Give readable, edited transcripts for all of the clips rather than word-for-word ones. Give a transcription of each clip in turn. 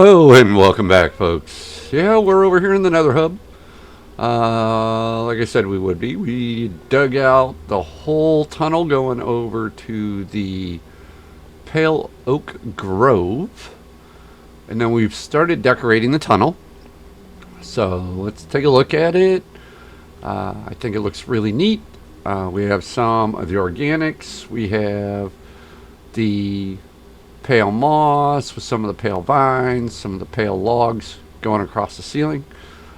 Hello and welcome back, folks. Yeah, we're over here in the Nether Hub. Like I said, we would be. We dug out the whole tunnel going over to the Pale Oak Grove, and then we've started decorating the tunnel. So let's take a look at it. I think it looks really neat. We have some of the organics. We have the pale moss with some of the pale vines, some of the pale logs going across the ceiling.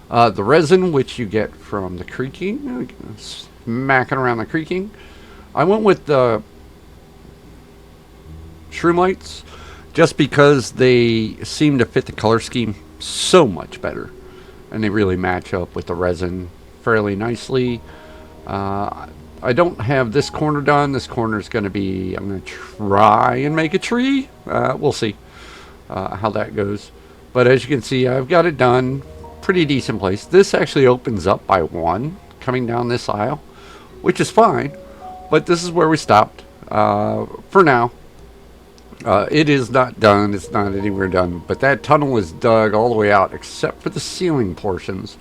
The resin, which you get from the creaking, smacking around the creaking. I went with the shroom lights just because they seem to fit the color scheme so much better, and they really match up with the resin fairly nicely. I don't have this corner done. This corner is going to be, I'm going to try and make a tree. We'll see how that goes. But as you can see, I've got it done. Pretty decent place. This actually opens up by one coming down this aisle, which is fine. But this is where we stopped for now. It is not done. It's not anywhere done. But that tunnel is dug all the way out except for the ceiling portions,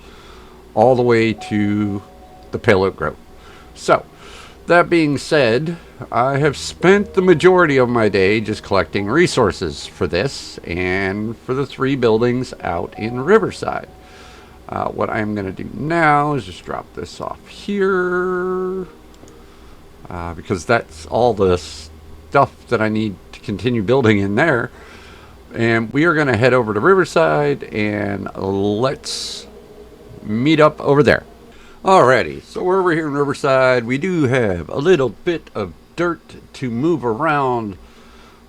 all the way to the Pale Oak Grove. So, that being said, I have spent the majority of my day just collecting resources for this and for the 3 buildings out in Riverside. What I'm going to do now is just drop this off here, because that's all the stuff that I need to continue building in there. And we are going to head over to Riverside and let's meet up over there. Alrighty, so we're over here in Riverside. We do have a little bit of dirt to move around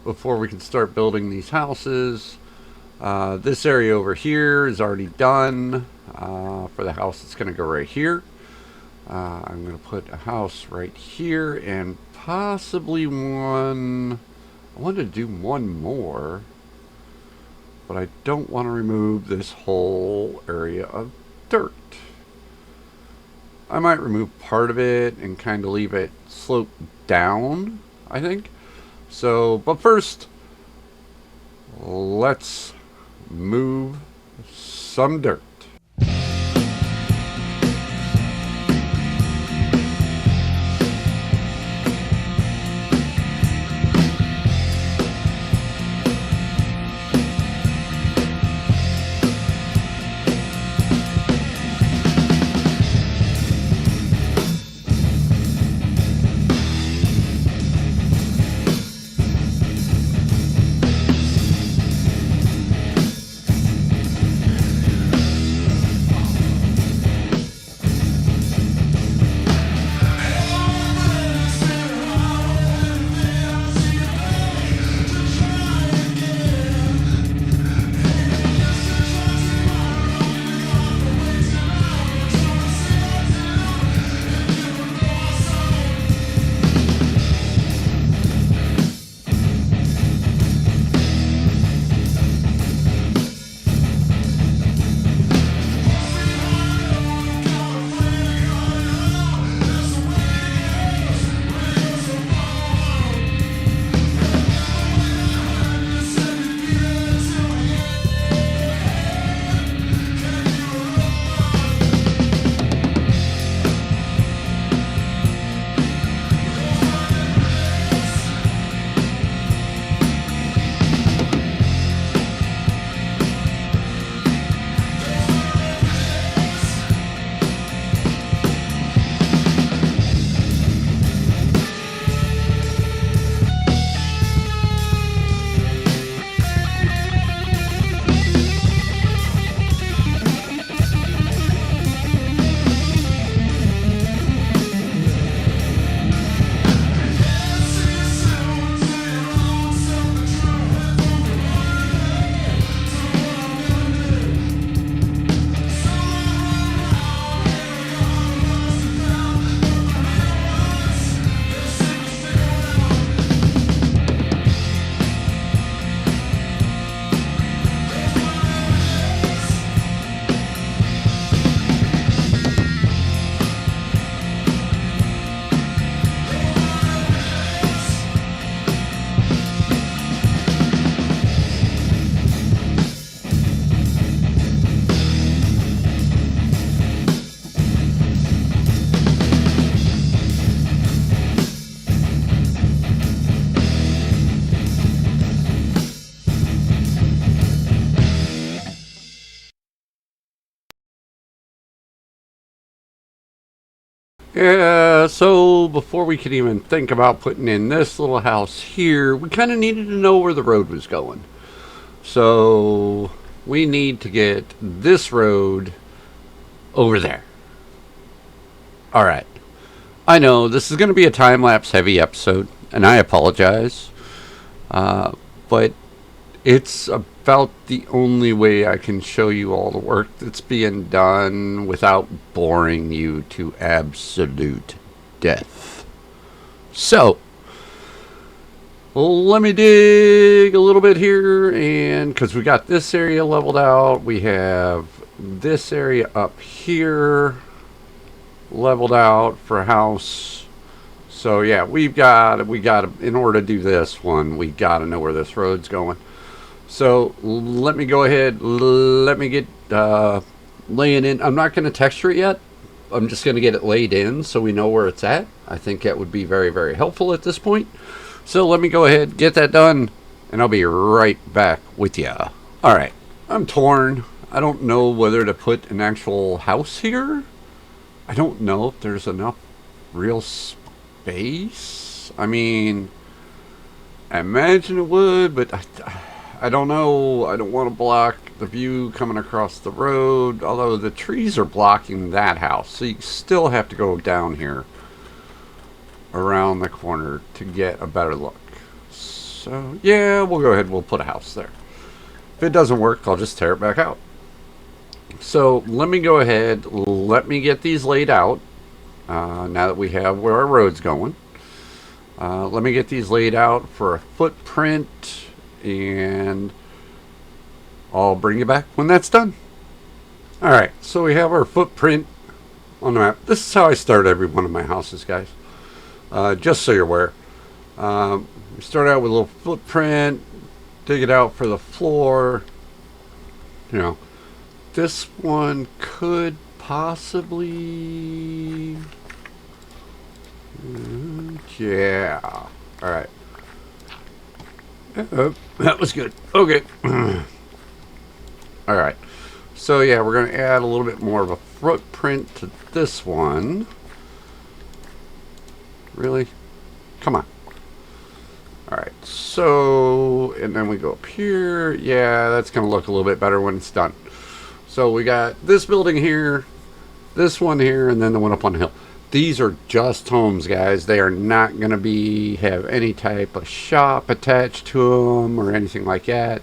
before we can start building these houses. This area over here is already done for the house that's going to go right here. I'm going to put a house right here and possibly one. I want to do one more, but I don't want to remove this whole area of dirt. I might remove part of it and kind of leave it slope down, I think. So, but first, let's move some dirt. Yeah, so before we could even think about putting in this little house here, we kind of needed to know where the road was going. So we need to get this road over there. All right. I know this is going to be a time lapse heavy episode, and I apologize. But it's about the only way I can show you all the work that's being done without boring you to absolute death. So, let me dig a little bit here, and because we got this area leveled out, we have this area up here leveled out for a house. So yeah, we got in order to do this one, we got to know where this road's going. So let me go ahead, let me get laying in. I'm not going to texture it yet. I'm just going to get it laid in so we know where it's at. I think that would be very, very helpful at this point. So let me go ahead, get that done, and I'll be right back with you. All right, I'm torn. I don't know whether to put an actual house here. I don't know if there's enough real space. I mean, I imagine it would, but I don't know. I don't want to block the view coming across the road, although the trees are blocking that house, so you still have to go down here around the corner to get a better look. So yeah, we'll go ahead and we'll put a house there. If it doesn't work, I'll just tear it back out. So let me go ahead, let me get these laid out now that we have where our road's going. Let me get these laid out for a footprint, and I'll bring you back when that's done. Alright, so we have our footprint on the map. This is how I start every one of my houses, guys. Just so you're aware. We start out with a little footprint, dig it out for the floor. You know, this one could possibly... yeah. Alright. That was good. Okay. Alright. So yeah, we're going to add a little bit more of a footprint to this one. Really? Come on. Alright, so, and then we go up here. Yeah, that's going to look a little bit better when it's done. So we got this building here, this one here, and then the one up on the hill. These are just homes, guys. They are not going to have any type of shop attached to them or anything like that.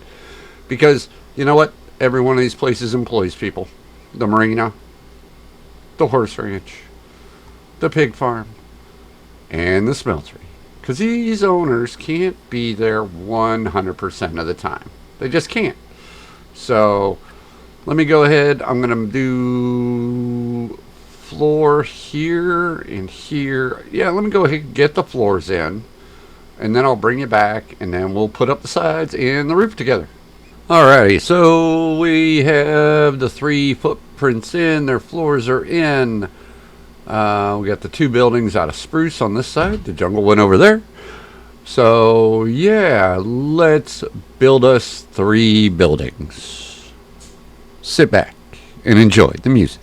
Because, you know what? Every one of these places employs people. The marina, the horse ranch, the pig farm, and the smeltery. Because these owners can't be there 100% of the time. They just can't. So, let me go ahead. I'm going to do floor here and here. Yeah, let me go ahead and get the floors in. And then I'll bring you back, and then we'll put up the sides and the roof together. Alrighty, so we have the 3 footprints in. Their floors are in. We got the 2 buildings out of spruce on this side. The jungle went over there. So, yeah, let's build us 3 buildings. Sit back and enjoy the music.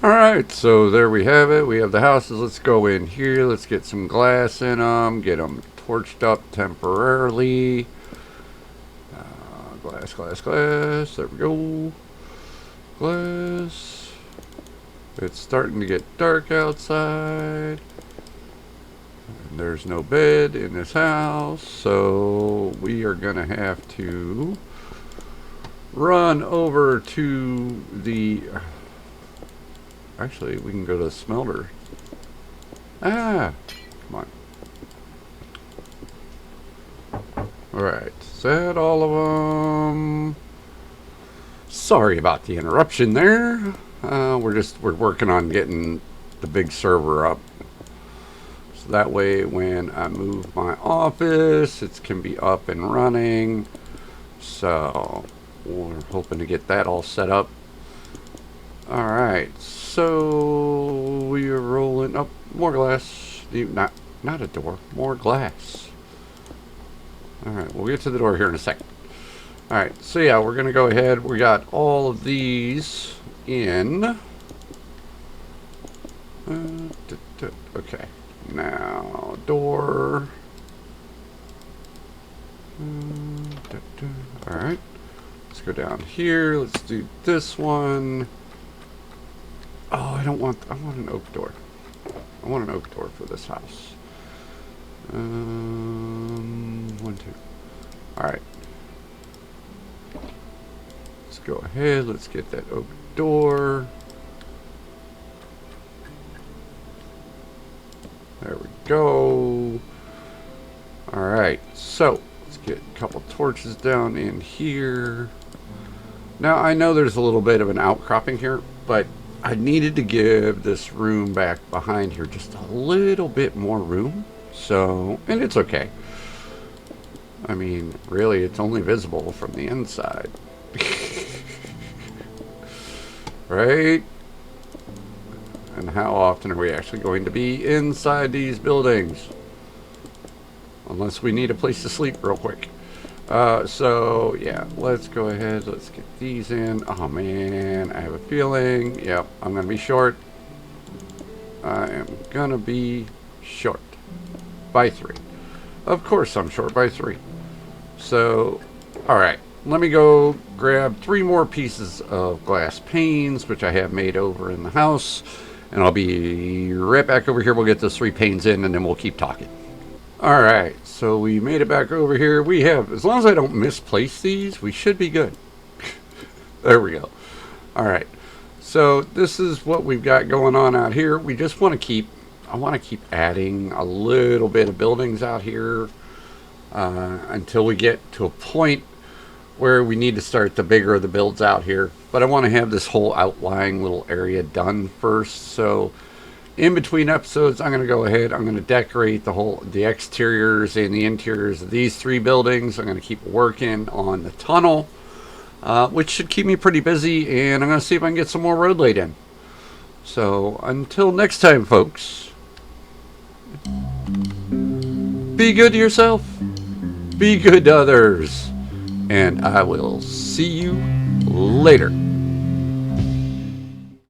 Alright, so there we have it. We have the houses. Let's go in here. Let's get some glass in them. Get them torched up temporarily. Glass, glass, glass. There we go. Glass. It's starting to get dark outside. And there's no bed in this house. So we are going to have to run over to the... Actually, we can go to the smelter. Ah! Come on. Alright, is that all of them? Sorry about the interruption there. We're working on getting the big server up. So that way when I move my office, it can be up and running. So we're hoping to get that all set up. Alright, so we are rolling up more glass. Not a door, more glass. Alright, we'll get to the door here in a second. Alright, so yeah, we're going to go ahead. We got all of these in. Okay, now door. Alright, let's go down here. Let's do this one. Oh, I want an oak door. I want an oak door for this house. 1, 2. Alright. Let's go ahead. Let's get that oak door. There we go. Alright, so let's get a couple torches down in here. Now, I know there's a little bit of an outcropping here, but I needed to give this room back behind here just a little bit more room. So, and it's okay. I mean, really, it's only visible from the inside. Right? And how often are we actually going to be inside these buildings? Unless we need a place to sleep real quick. So, yeah, let's go ahead. Let's get these in. Oh, man, I have a feeling. Yep, I'm going to be short. I am going to be short by 3. Of course I'm short by 3. So, alright. Let me go grab 3 more pieces of glass panes, which I have made over in the house. And I'll be right back over here. We'll get those 3 panes in, and then we'll keep talking. Alright, so we made it back over here. We have, as long as I don't misplace these, we should be good. There we go. Alright, so this is what we've got going on out here. We just want to keep, I want to keep adding a little bit of buildings out here until we get to a point where we need to start the bigger of the builds out here. But I want to have this whole outlying little area done first. So in between episodes, I'm going to go ahead. I'm going to decorate the exteriors and the interiors of these 3 buildings. I'm going to keep working on the tunnel, which should keep me pretty busy. And I'm going to see if I can get some more road laid in. So until next time, folks, be good to yourself. Be good to others. And I will see you later.